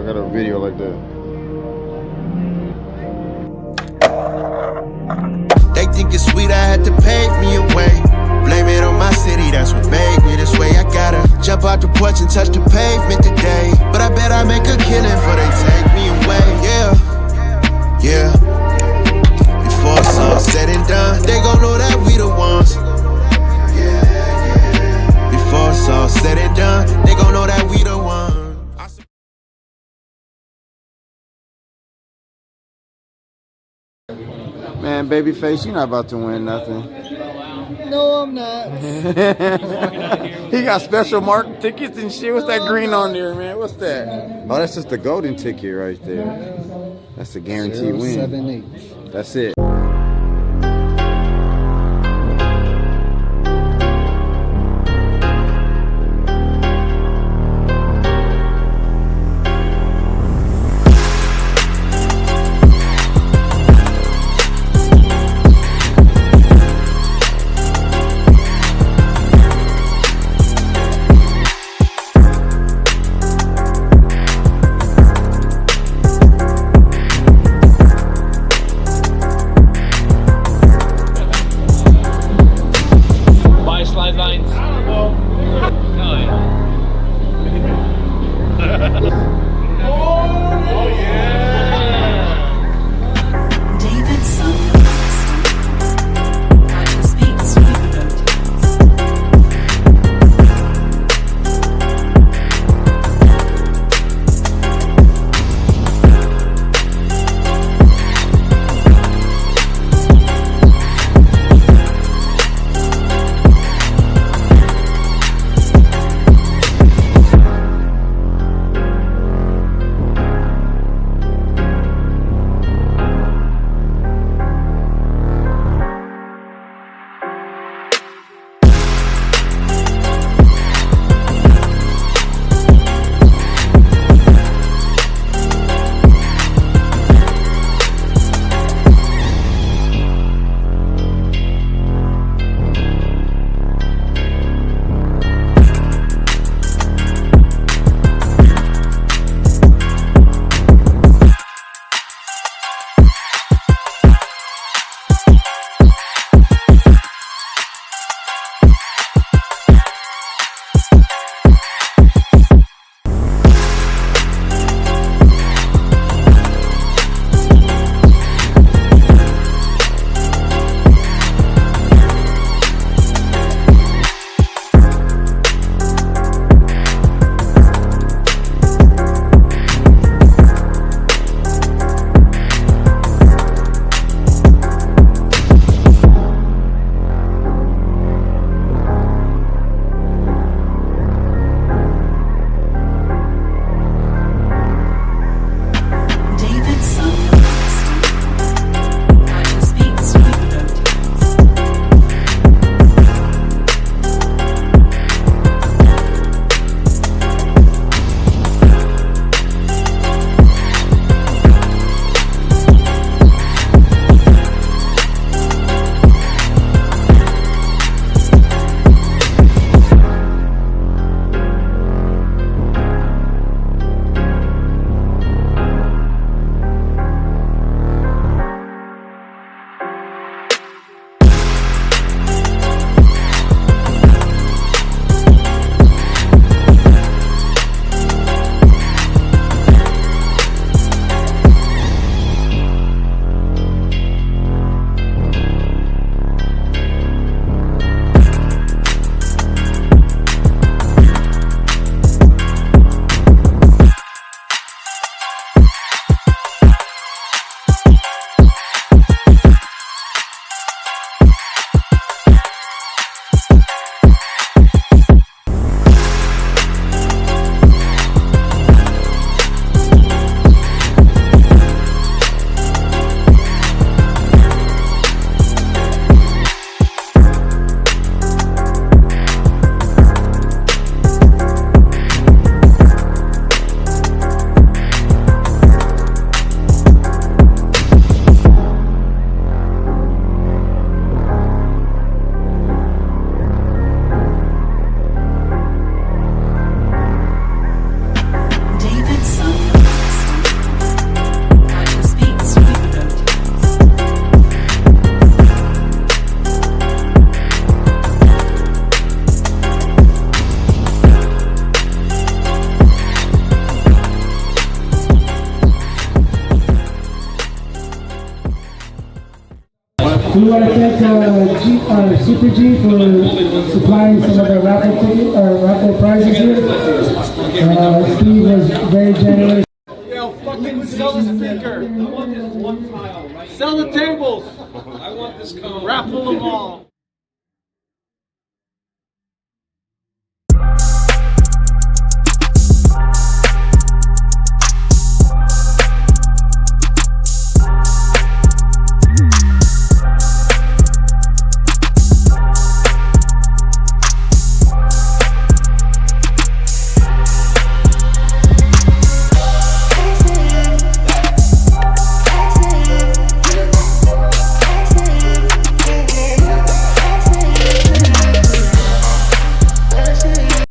got a video like that. They think it's sweet, I had to pave me away. Blame it on my city, that's what made me this way. I gotta jump out the porch and touch the pavement today. But I bet I make a killing before they take me away. Yeah. Before it's all said and done, they gon' know that we the ones. Before it's all said and done, they gon' know that we the ones. Man, Babyface, you're not about to win nothing. No, I'm not. He got special mark tickets and shit. What's that green on there, man? What's that? Oh, that's just the golden ticket right there. That's a guaranteed win. 078. That's it. We want to thank Super G for supplying some of the raffle prizes here. Steve was very generous. Yo, fucking sell the speaker. I want this one tile, right? Sell the tables. I want this cone. Raffle them all.